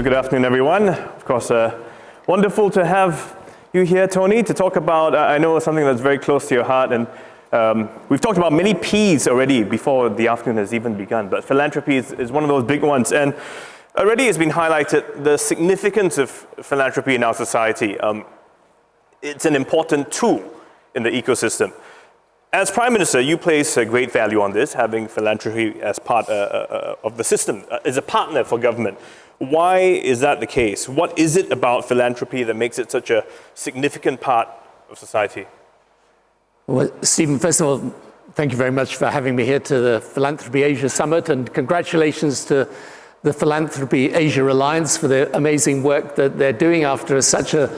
So good afternoon, everyone. Of course, wonderful to have you here, Tony, to talk about, I know, something that's very close to your heart. And we've talked about many P's already before the afternoon has even begun, but philanthropy is one of those big ones. And already it's been highlighted the significance of philanthropy in our society. It's an important tool in the ecosystem. As Prime Minister, you place a great value on this, having philanthropy as part of the system, as a partner for government. Why is that the case? What is it about philanthropy that makes it such a significant part of society? Well, Stephen, first of all, thank you very much for having me here to the Philanthropy Asia Summit, and congratulations to the Philanthropy Asia Alliance for the amazing work that they're doing after such a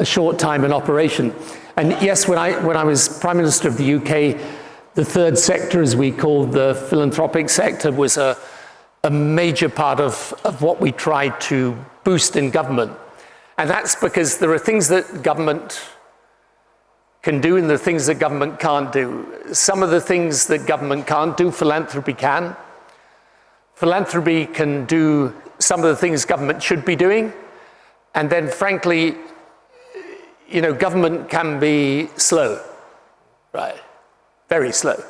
short time in operation. And yes, when I was Prime Minister of the UK, the third sector, as we called the philanthropic sector, was a major part of what we tried to boost in government. And that's because there are things that government can do and there are things that government can't do. Some of the things that government can't do, philanthropy can. Philanthropy can do some of the things government should be doing. And then frankly, you know, government can be slow, right? Very slow.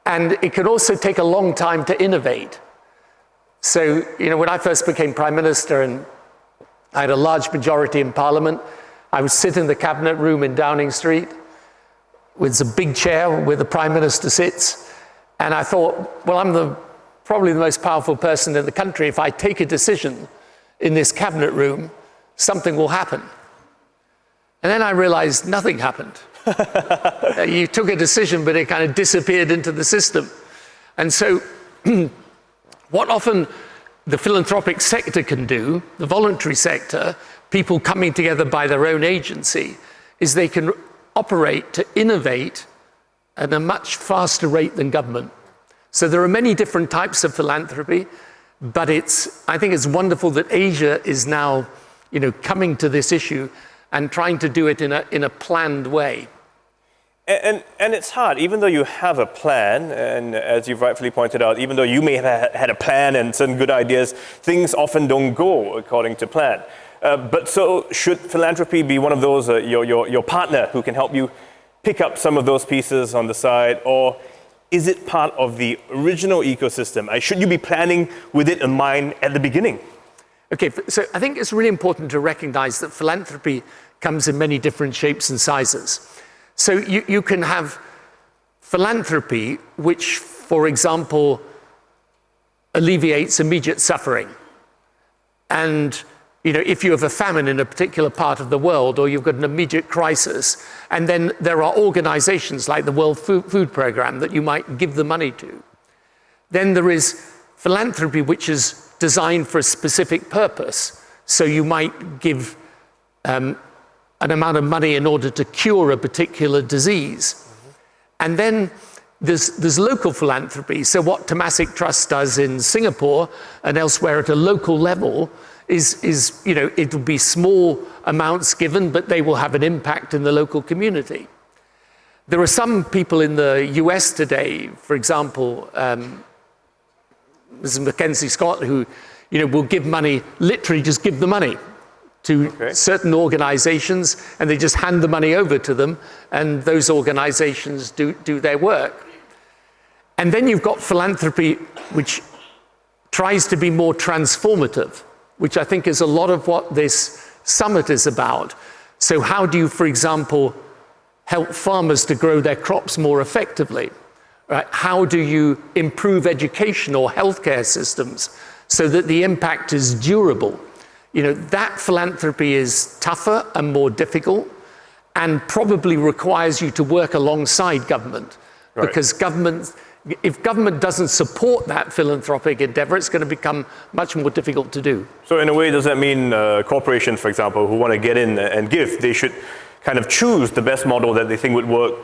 And it can also take a long time to innovate. So, you know, when I first became Prime Minister and I had a large majority in Parliament, I would sit in the cabinet room in Downing Street with a big chair where the Prime Minister sits. And I thought, well, I'm probably the most powerful person in the country. If I take a decision in this cabinet room, something will happen. And then I realized nothing happened. You took a decision, but it kind of disappeared into the system. And so what often the philanthropic sector can do, the voluntary sector, people coming together by their own agency, is they can operate to innovate at a much faster rate than government. So there are many different types of philanthropy, but I think it's wonderful that Asia is now, you know, coming to this issue and trying to do it in a planned way. And it's hard, even though you have a plan, and as you've rightfully pointed out, even though you may have had a plan and certain good ideas, things often don't go according to plan. But so should philanthropy be one of those, your partner who can help you pick up some of those pieces on the side, or is it part of the original ecosystem? Should you be planning with it in mind at the beginning? Okay, so I think it's really important to recognize that philanthropy comes in many different shapes and sizes. So you can have philanthropy which, for example, alleviates immediate suffering. And you know, if you have a famine in a particular part of the world, or you've got an immediate crisis, and then there are organizations like the World Food Programme that you might give the money to. Then there is philanthropy which is designed for a specific purpose. So you might give an amount of money in order to cure a particular disease. Mm-hmm. And then there's local philanthropy. So what Temasek Trust does in Singapore and elsewhere at a local level is you know, it will be small amounts given, but they will have an impact in the local community. There are some people in the US today, for example, Mrs. Mackenzie Scott, who, you know, will give money, literally just give the money to certain organizations, and they just hand the money over to them, and those organizations do their work. And then you've got philanthropy which tries to be more transformative, which I think is a lot of what this summit is about. So how do you, for example, help farmers to grow their crops more effectively? Right? How do you improve education or healthcare systems so that the impact is durable? You know, that philanthropy is tougher and more difficult, and probably requires you to work alongside government. Right. Because if government doesn't support that philanthropic endeavor, it's going to become much more difficult to do. So in a way, does that mean corporations, for example, who want to get in and give, they should kind of choose the best model that they think would work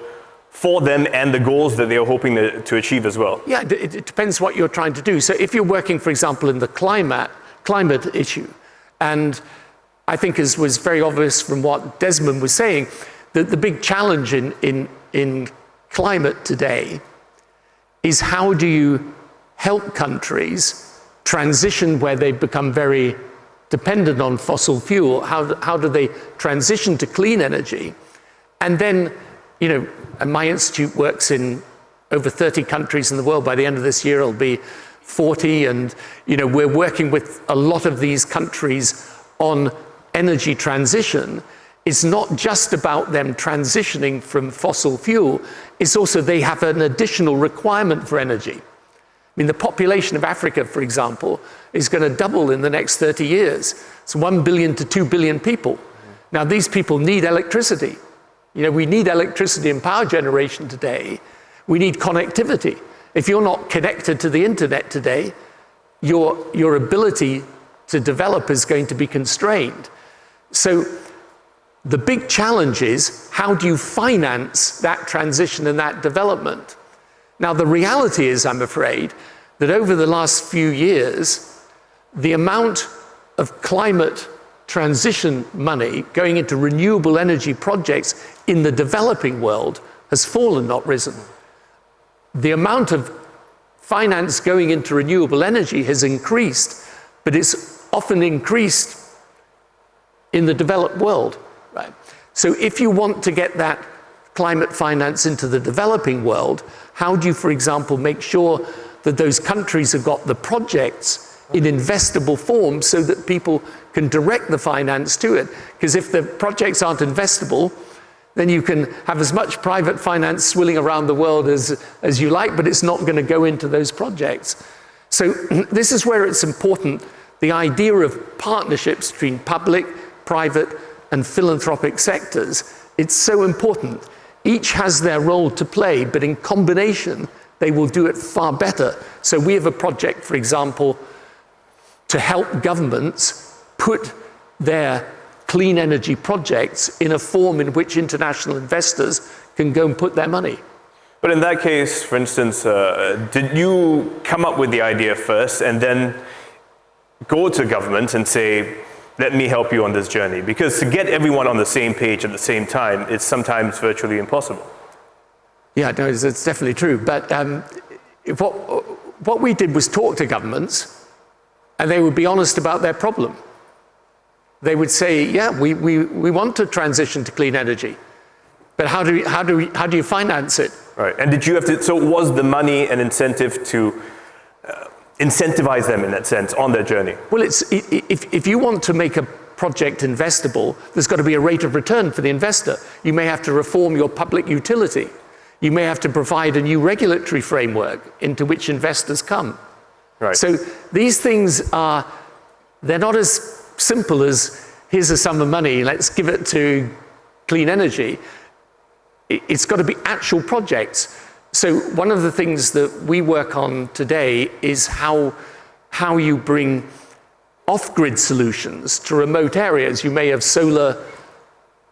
for them and the goals that they are hoping to achieve as well? Yeah, it depends what you're trying to do. So if you're working, for example, in the climate issue, and I think as was very obvious from what Desmond was saying, that the big challenge in climate today is how do you help countries transition where they've become very dependent on fossil fuel, how do they transition to clean energy? And then, and my institute works in over 30 countries in the world. By the end of this year, it'll be 40. And, we're working with a lot of these countries on energy transition. It's not just about them transitioning from fossil fuel. It's also they have an additional requirement for energy. I mean, the population of Africa, for example, is going to double in the next 30 years. It's 1 billion to 2 billion people. Now, these people need electricity. We need electricity and power generation today. We need connectivity. If you're not connected to the internet today, your ability to develop is going to be constrained. So the big challenge is, how do you finance that transition and that development? Now, the reality is, I'm afraid, that over the last few years, the amount of climate transition money going into renewable energy projects in the developing world has fallen, not risen. The amount of finance going into renewable energy has increased, but it's often increased in the developed world, right? So if you want to get that climate finance into the developing world, how do you, for example, make sure that those countries have got the projects in investable form so that people can direct the finance to it? Because if the projects aren't investable, then you can have as much private finance swilling around the world as you like, but it's not going to go into those projects. So this is where it's important, the idea of partnerships between public, private, and philanthropic sectors. It's so important. Each has their role to play, but in combination, they will do it far better. So we have a project, for example, to help governments put their clean energy projects in a form in which international investors can go and put their money. But in that case, for instance, did you come up with the idea first and then go to government and say, let me help you on this journey? Because to get everyone on the same page at the same time is sometimes virtually impossible. Yeah, no, it's definitely true. But what we did was talk to governments, and they would be honest about their problem. They would say, yeah, we want to transition to clean energy, but how do you finance it? Right, and did you have to, so was the money an incentive to incentivize them in that sense on their journey? Well, if you want to make a project investable, there's got to be a rate of return for the investor. You may have to reform your public utility. You may have to provide a new regulatory framework into which investors come. Right. So these things they're not as simple as, here's a sum of money, let's give it to clean energy. It's got to be actual projects. So one of the things that we work on today is how you bring off-grid solutions to remote areas. You may have solar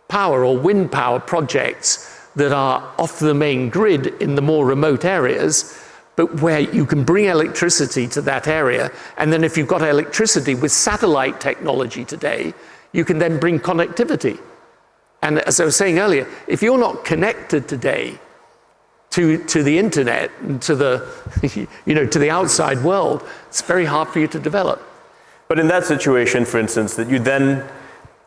power or wind power projects that are off the main grid in the more remote areas, but where you can bring electricity to that area. And then if you've got electricity with satellite technology today, you can then bring connectivity. And as I was saying earlier, if you're not connected today to the internet and to the, to the outside world, it's very hard for you to develop. But in that situation, for instance,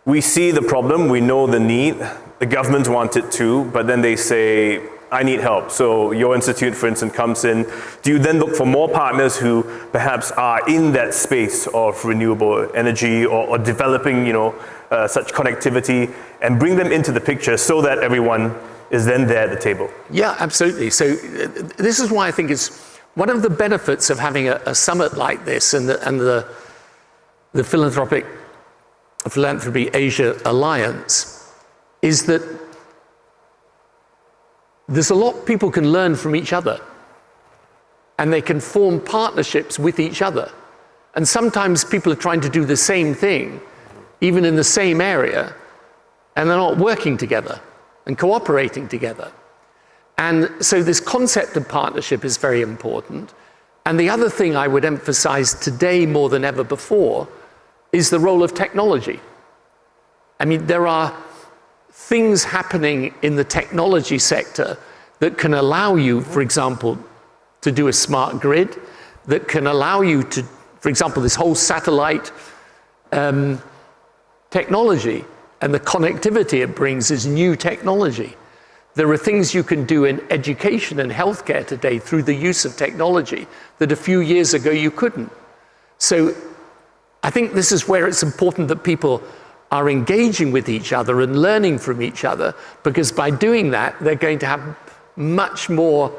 we see the problem, we know the need, the government want it too, but then they say, I need help. So your institute, for instance, comes in. Do you then look for more partners who perhaps are in that space of renewable energy or developing, such connectivity, and bring them into the picture so that everyone is then there at the table? Yeah, absolutely. So this is why I think it's one of the benefits of having a summit like this and the Philanthropy Asia Alliance is that there's a lot people can learn from each other, and they can form partnerships with each other. And sometimes people are trying to do the same thing, even in the same area, and they're not working together and cooperating together. And so this concept of partnership is very important. And the other thing I would emphasize today more than ever before is the role of technology. I mean, there are things happening in the technology sector that can allow you, for example, to do a smart grid, that can allow you For example, this whole satellite technology and the connectivity it brings is new technology. There are things you can do in education and healthcare today through the use of technology that a few years ago you couldn't. So I think this is where it's important that people are engaging with each other and learning from each other, because by doing that, they're going to have much more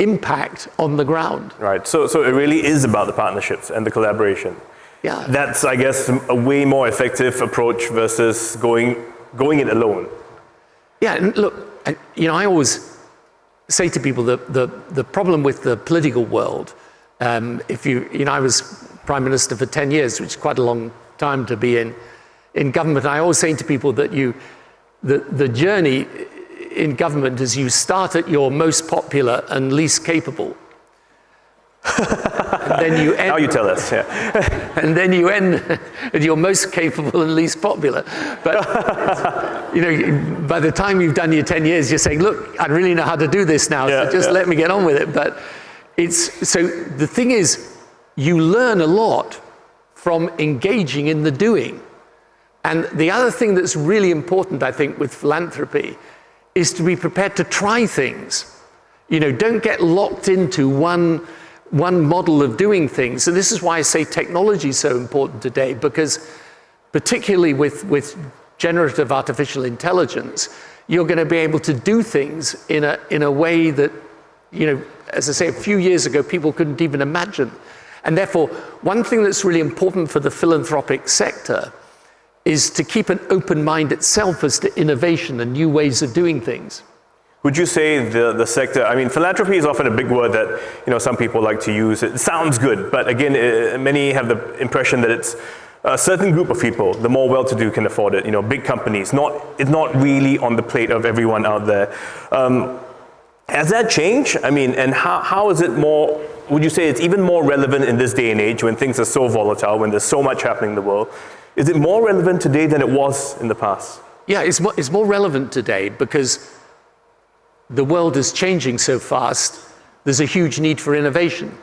impact on the ground. Right, so it really is about the partnerships and the collaboration. Yeah. That's, I guess, a way more effective approach versus going it alone. Yeah, and look, I always say to people that the problem with the political world, I was Prime Minister for 10 years, which is quite a long time to be in government. I always say to people that the journey in government is you start at your most popular and least capable. And then you end, now you tell us, yeah. And then you end at your most capable and least popular. But by the time you've done your 10 years, you're saying, look, I really know how to do this now, so just let me get on with it. But so the thing is, you learn a lot from engaging in the doing. And the other thing that's really important, I think, with philanthropy is to be prepared to try things. Don't get locked into one model of doing things. And this is why I say technology is so important today, because particularly with generative artificial intelligence, you're going to be able to do things in a way that, as I say, a few years ago, people couldn't even imagine. And therefore, one thing that's really important for the philanthropic sector is to keep an open mind itself as to innovation and new ways of doing things. Would you say the sector, philanthropy is often a big word that, some people like to use. It sounds good, but again, many have the impression that it's a certain group of people, the more well-to-do can afford it, big companies. It's not really on the plate of everyone out there. Has that changed? And how is it more, would you say it's even more relevant in this day and age when things are so volatile, when there's so much happening in the world? Is it more relevant today than it was in the past? Yeah, it's more relevant today because the world is changing so fast. There's a huge need for innovation.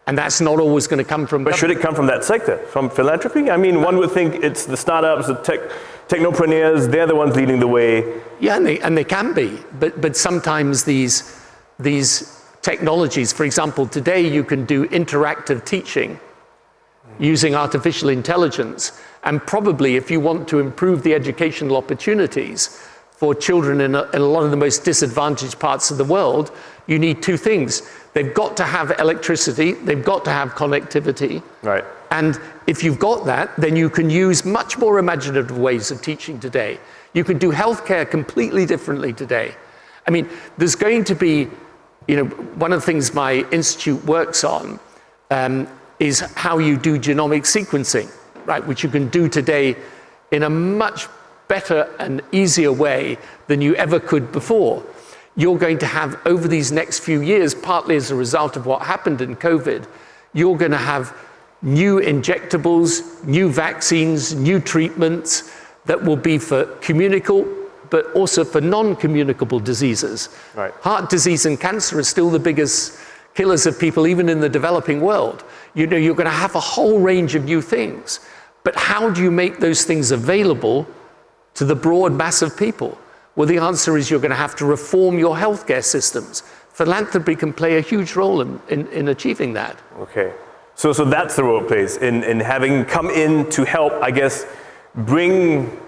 And that's not always going to come from But should it come from that sector, from philanthropy? One would think it's the startups, the technopreneurs, they're the ones leading the way. Yeah, and they can be. But sometimes these technologies, for example, today you can do interactive teaching using artificial intelligence. And probably if you want to improve the educational opportunities for children in a lot of the most disadvantaged parts of the world, you need two things. They've got to have electricity, they've got to have connectivity. Right. And if you've got that, then you can use much more imaginative ways of teaching today. You can do healthcare completely differently today. There's going to be, one of the things my institute works on is how you do genomic sequencing, right? Which you can do today in a much better and easier way than you ever could before. You're going to have, over these next few years, partly as a result of what happened in COVID, you're going to have new injectables, new vaccines, new treatments that will be for communicable, but also for non-communicable diseases. Right. Heart disease and cancer are still the biggest killers of people, even in the developing world. You're going to have a whole range of new things. But how do you make those things available to the broad mass of people? Well, the answer is you're going to have to reform your healthcare systems. Philanthropy can play a huge role in achieving that. Okay. So that's the role it plays in having come in to help, I guess, bring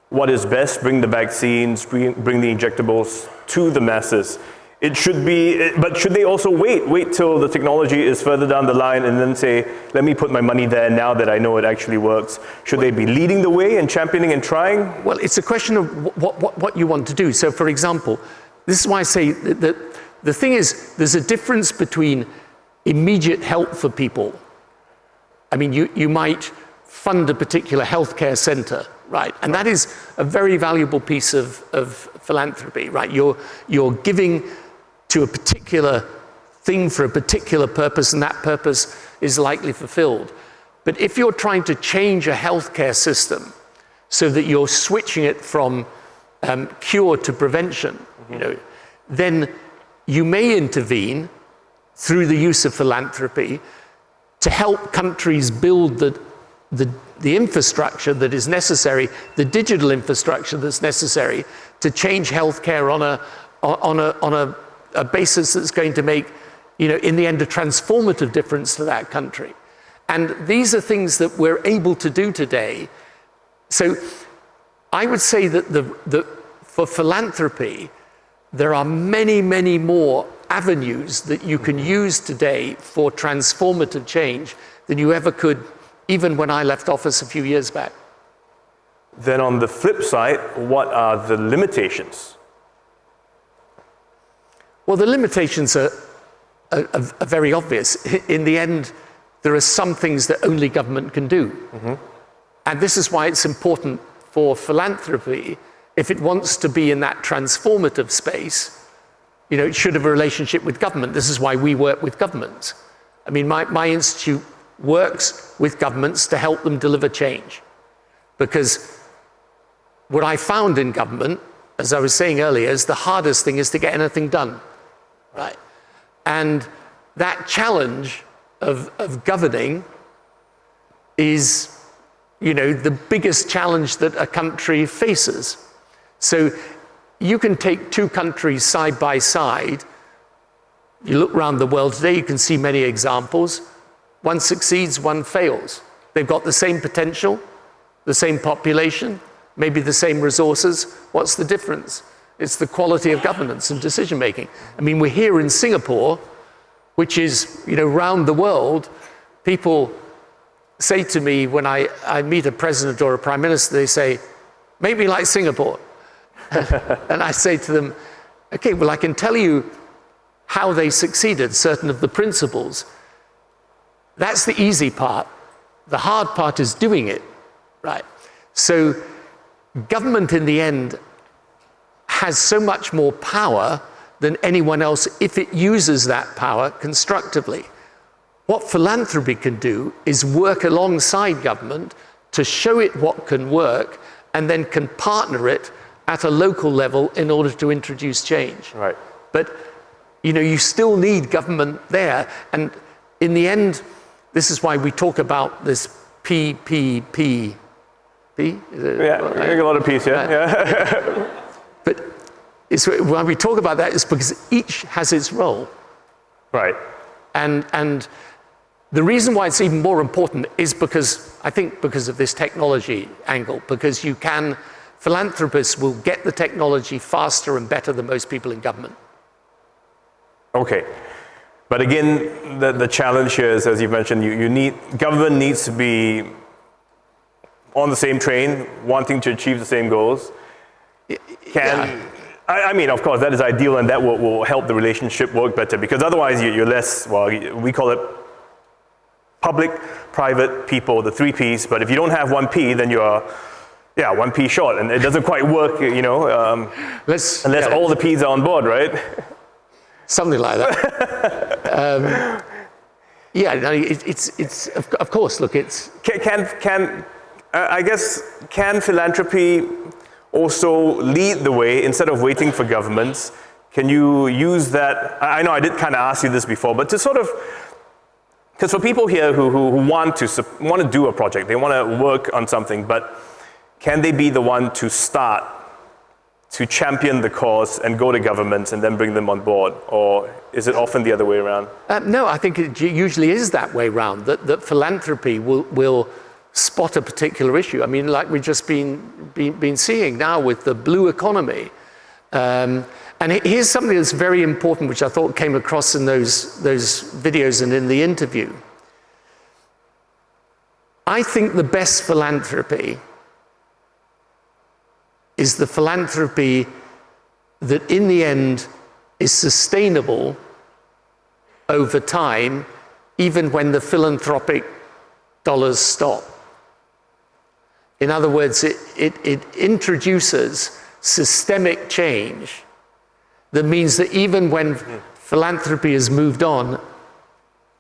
what is best, bring the vaccines, bring the injectables to the masses. It should be, but should they also wait till the technology is further down the line and then say, let me put my money there now that I know it actually works? Should they be leading the way and championing and trying? Well, it's a question of what you want to do. So for example, this is why I say that the thing is, there's a difference between immediate help for people. You might fund a particular healthcare center, right? And that is a very valuable piece of philanthropy, right? You're giving to a particular thing for a particular purpose, and that purpose is likely fulfilled. But if you're trying to change a healthcare system so that you're switching it from cure to prevention, then you may intervene through the use of philanthropy to help countries build the infrastructure that is necessary, the digital infrastructure that's necessary to change healthcare on a basis that's going to make, in the end, a transformative difference to that country. And these are things that we're able to do today. So I would say that for philanthropy, there are many, many more avenues that you can use today for transformative change than you ever could, even when I left office a few years back. Then on the flip side, what are the limitations? Well, the limitations are very obvious. In the end, there are some things that only government can do. Mm-hmm. And this is why it's important for philanthropy, if it wants to be in that transformative space, it should have a relationship with government. This is why we work with governments. I mean, my institute works with governments to help them deliver change. Because what I found in government, as I was saying earlier, is the hardest thing is to get anything done, right? And that challenge of governing is, the biggest challenge that a country faces. So you can take two countries side by side. You look around the world today, you can see many examples. One succeeds, one fails. They've got the same potential, the same population, maybe the same resources. What's the difference? It's the quality of governance and decision making. I mean, we're here in Singapore, which is, around the world, people say to me when I meet a president or a prime minister, they say, make me like Singapore. And I say to them, okay, well, I can tell you how they succeeded, certain of the principles. That's the easy part. The hard part is doing it, right? So government in the end has so much more power than anyone else if it uses that power constructively. What philanthropy can do is work alongside government to show it what can work and then can partner it at a local level in order to introduce change. Right. But, you still need government there. And in the end, this is why we talk about this PPP. Yeah, a lot of P's, yeah. But why we talk about that is because each has its role. Right. And the reason why it's even more important is because of this technology angle, because philanthropists will get the technology faster and better than most people in government. Okay. But again, the challenge here is, as you mentioned, government needs to be on the same train, wanting to achieve the same goals. I mean, of course, that is ideal, and that will help the relationship work better, because otherwise you're less, we call it public, private, people, the 3 Ps, but if you don't have 1 P, then you're 1 P short, and it doesn't quite work, unless all the Ps are on board, right? Something like that. It's of course, look, it's... Can philanthropy also lead the way instead of waiting for governments? Can you use that? I know I did kind of ask you this before, but to sort of, because for people here who want to do a project, they want to work on something, but can they be the one to start, to champion the cause and go to governments and then bring them on board? Or is it often the other way around? No, I think it usually is that way around, that philanthropy will spot a particular issue. I mean, like we've just been seeing now with the blue economy. And here's something that's very important, which I thought came across in those videos and in the interview. I think the best philanthropy is the philanthropy that in the end is sustainable over time, even when the philanthropic dollars stop. In other words, it introduces systemic change that means that even when philanthropy has moved on,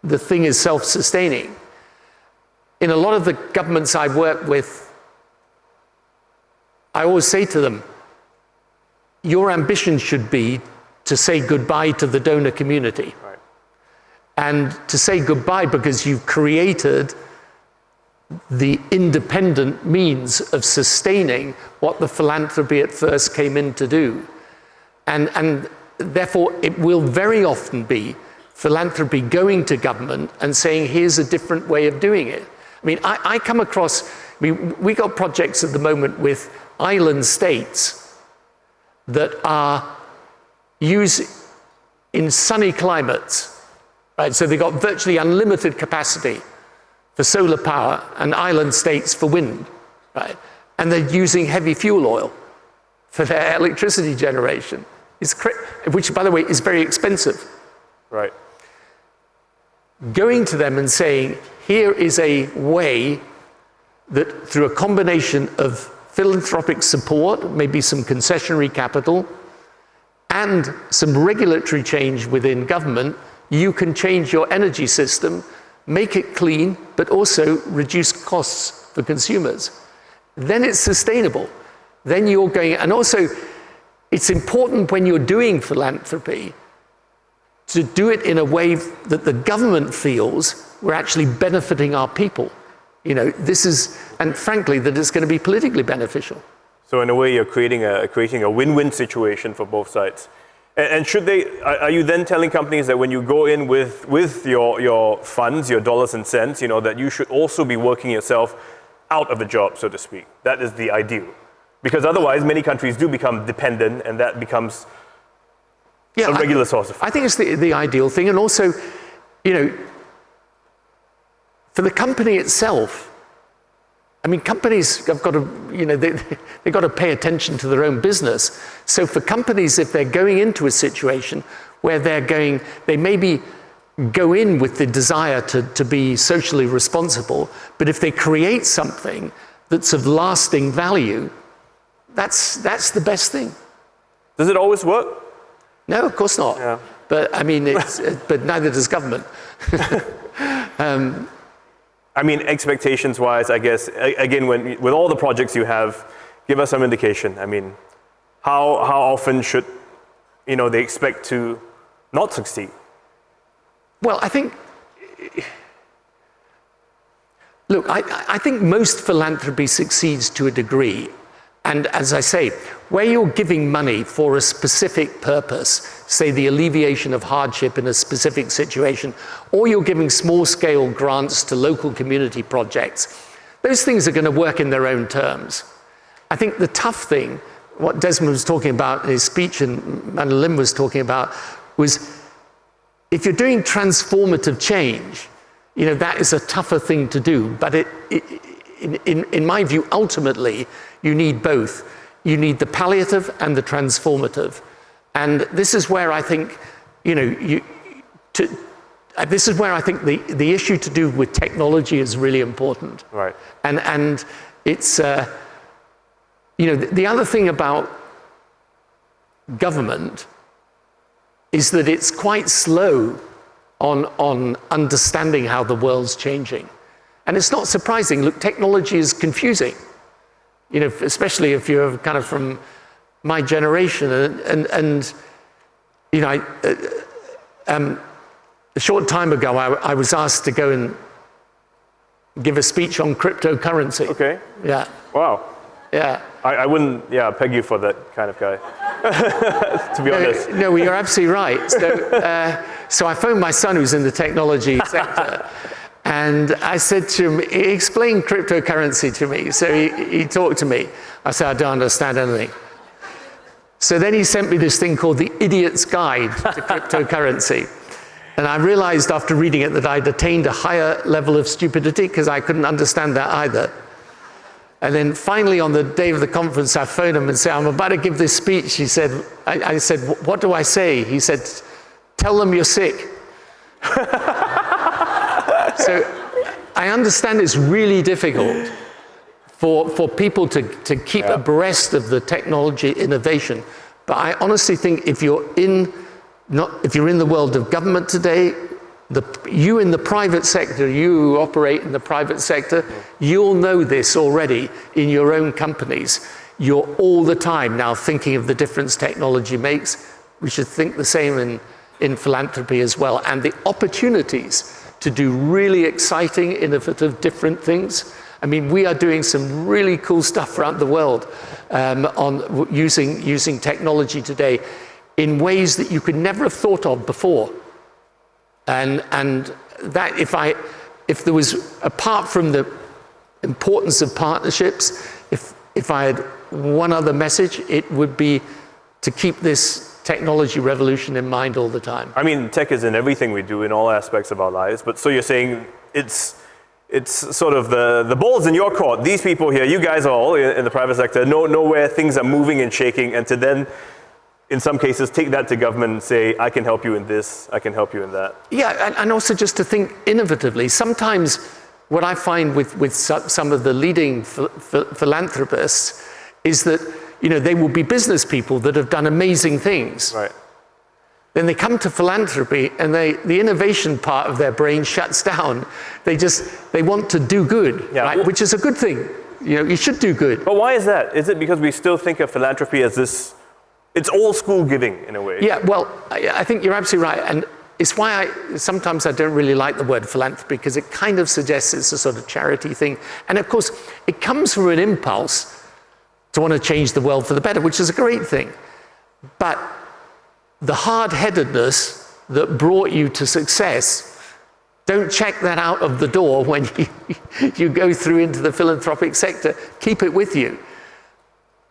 the thing is self-sustaining. In a lot of the governments I work with, I always say to them, your ambition should be to say goodbye to the donor community. Right. and to say goodbye because you've created the independent means of sustaining what the philanthropy at first came in to do. And therefore, it will very often be philanthropy going to government and saying, here's a different way of doing it. I mean, I come across, we got projects at the moment with island states that are used in sunny climates, right? So they've got virtually unlimited capacity for solar power and island states for wind, right? And they're using heavy fuel oil for their electricity generation, which, by the way, is very expensive. Right. Going to them and saying, here is a way that through a combination of philanthropic support, maybe some concessionary capital, and some regulatory change within government, you can change your energy system, make it clean, but also reduce costs for consumers. Then it's sustainable. Then you're going, and also it's important when you're doing philanthropy to do it in a way that the government feels we're actually benefiting our people. You know, this is, and frankly, that it's going to be politically beneficial. So in a way, you're creating a win-win situation for both sides. And should they? Are you then telling companies that when you go in with your funds, your dollars and cents, you know, that you should also be working yourself out of a job, so to speak? That is the ideal, because otherwise, many countries do become dependent, and that becomes a regular source of. I think it's the ideal thing, and also, you know, for the company itself. I mean, companies have got to, you know, they've got to pay attention to their own business. So for companies, if they're going into a situation where they maybe go in with the desire to be socially responsible, but if they create something that's of lasting value, that's the best thing. Does it always work? No, of course not. Yeah. But I mean, but neither does government. I mean, expectations-wise, I guess, again, with all the projects you have, give us some indication. I mean, how often should, you know, they expect to not succeed? Well, I think, look, I think most philanthropy succeeds to a degree. And as I say, where you're giving money for a specific purpose, say the alleviation of hardship in a specific situation, or you're giving small-scale grants to local community projects, those things are going to work in their own terms. I think the tough thing, what Desmond was talking about in his speech and Madeline was talking about, was if you're doing transformative change, you know, that is a tougher thing to do. But in my view, ultimately, you need both. You need the palliative and the transformative. And this is where I think, you know, this is where I think the issue to do with technology is really important. Right. And it's, you know, the other thing about government is that it's quite slow on understanding how the world's changing. And it's not surprising. Look, technology is confusing. You know, especially if you're kind of from my generation, and you know, a short time ago, I was asked to go and give a speech on cryptocurrency. Okay. Yeah. Wow. Yeah. I wouldn't, peg you for that kind of guy, to be honest. No, you're absolutely right. So I phoned my son, who's in the technology sector. And I said to him, explain cryptocurrency to me. So he talked to me. I said, I don't understand anything. So then he sent me this thing called The Idiot's Guide to Cryptocurrency. And I realized after reading it that I'd attained a higher level of stupidity because I couldn't understand that either. And then finally on the day of the conference, I phoned him and said, I'm about to give this speech. He said, I said, what do I say? He said, tell them you're sick. So I understand it's really difficult for people to keep abreast of the technology innovation. But I honestly think if you're in the world of government today, you in the private sector, you who operate in the private sector, you'll know this already in your own companies. You're all the time now thinking of the difference technology makes. We should think the same in philanthropy as well, and the opportunities to do really exciting, innovative, different things. I mean, we are doing some really cool stuff around the world on using technology today in ways that you could never have thought of before. And that if there was, apart from the importance of partnerships, if I had one other message, it would be to keep this technology revolution in mind all the time. I mean, tech is in everything we do in all aspects of our lives, but so you're saying it's sort of the ball's in your court. These people here, you guys all in the private sector, know where things are moving and shaking, and to then, in some cases, take that to government and say, I can help you in this, I can help you in that. Yeah, and also just to think innovatively. Sometimes what I find with some of the leading philanthropists is that, you know, they will be business people that have done amazing things. Right. Then they come to philanthropy and the innovation part of their brain shuts down. They want to do good, yeah. Right? Which is a good thing. You know, you should do good. But why is that? Is it because we still think of philanthropy as this, it's old school giving in a way? Yeah, well, I think you're absolutely right. And it's why sometimes I don't really like the word philanthropy, because it kind of suggests it's a sort of charity thing. And of course, it comes from an impulse to want to change the world for the better, which is a great thing. But the hard-headedness that brought you to success, don't check that out of the door when you go through into the philanthropic sector. Keep it with you.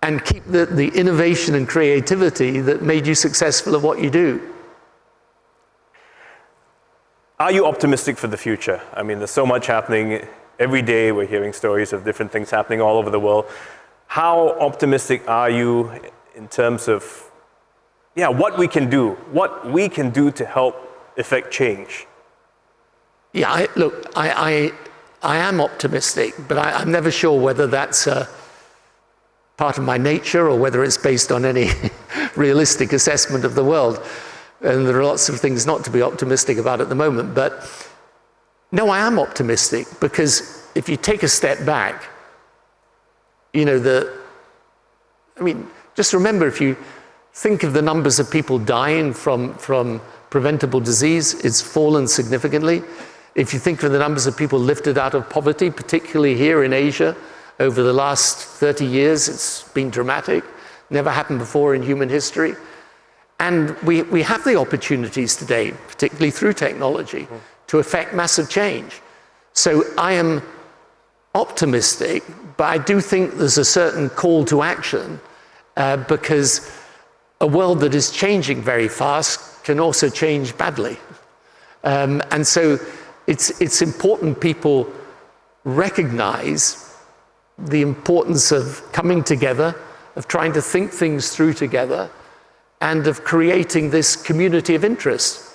And keep the innovation and creativity that made you successful at what you do. Are you optimistic for the future? I mean, there's so much happening. Every day we're hearing stories of different things happening all over the world. How optimistic are you in terms of what we can do to help effect change? Yeah, I am optimistic, but I'm never sure whether that's part of my nature or whether it's based on any realistic assessment of the world. And there are lots of things not to be optimistic about at the moment. But no, I am optimistic, because if you take a step back, you know, just remember, if you think of the numbers of people dying from preventable disease, it's fallen significantly. If you think of the numbers of people lifted out of poverty, particularly here in Asia, over the last 30 years, it's been dramatic. Never happened before in human history. And we have the opportunities today, particularly through technology, to effect massive change. So I am optimistic, but I do think there's a certain call to action, because a world that is changing very fast can also change badly. And so it's important people recognize the importance of coming together, of trying to think things through together, and of creating this community of interest.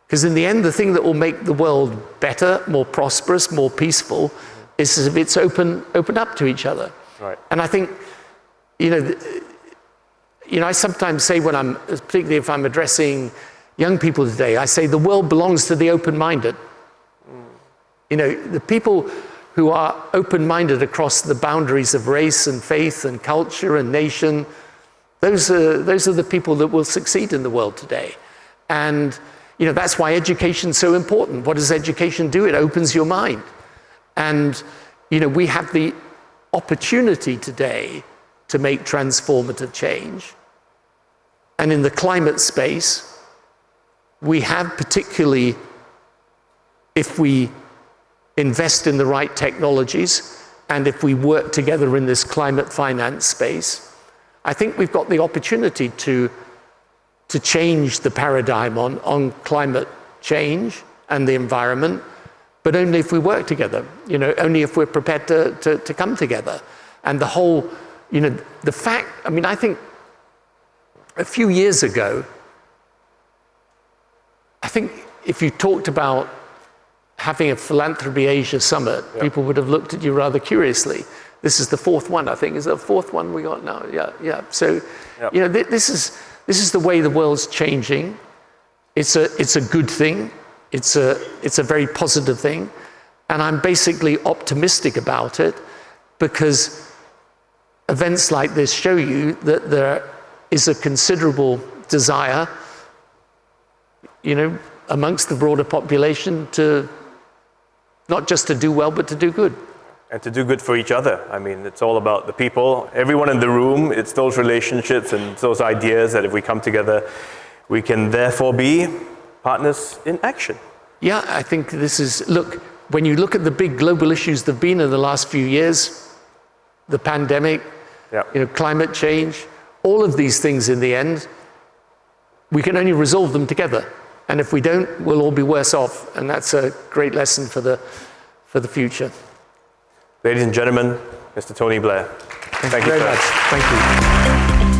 Because in the end, the thing that will make the world better, more prosperous, more peaceful, is if it's open up to each other. Right. And I think, you know, I sometimes say particularly if I'm addressing young people today, I say the world belongs to the open-minded. You know, the people who are open-minded across the boundaries of race and faith and culture and nation, those are the people that will succeed in the world today. And, you know, that's why education is so important. What does education do? It opens your mind. And, you know, we have the opportunity today to make transformative change. And in the climate space, we have, particularly if we invest in the right technologies and if we work together in this climate finance space, I think we've got the opportunity to change the paradigm on climate change and the environment, but only if we work together, you know, only if we're prepared to come together. And the whole, you know, the fact, I mean, I think a few years ago, I think if you talked about having a Philanthropy Asia Summit, people would have looked at you rather curiously. This is the fourth one, I think. Is it the fourth one we got now? Yeah. So, you know, this is the way the world's changing. It's a good thing. It's a very positive thing. And I'm basically optimistic about it, because events like this show you that there is a considerable desire amongst the broader population to not just to do well, but to do good. And to do good for each other. I mean, it's all about the people, everyone in the room. It's those relationships and those ideas that if we come together, we can therefore be partners in action. Yeah, I think this is, look, when you look at the big global issues that have been in the last few years, the pandemic, climate change, all of these things in the end, we can only resolve them together. And if we don't, we'll all be worse off. And that's a great lesson for the future. Ladies and gentlemen, Mr. Tony Blair. Thank you very much. Thank you.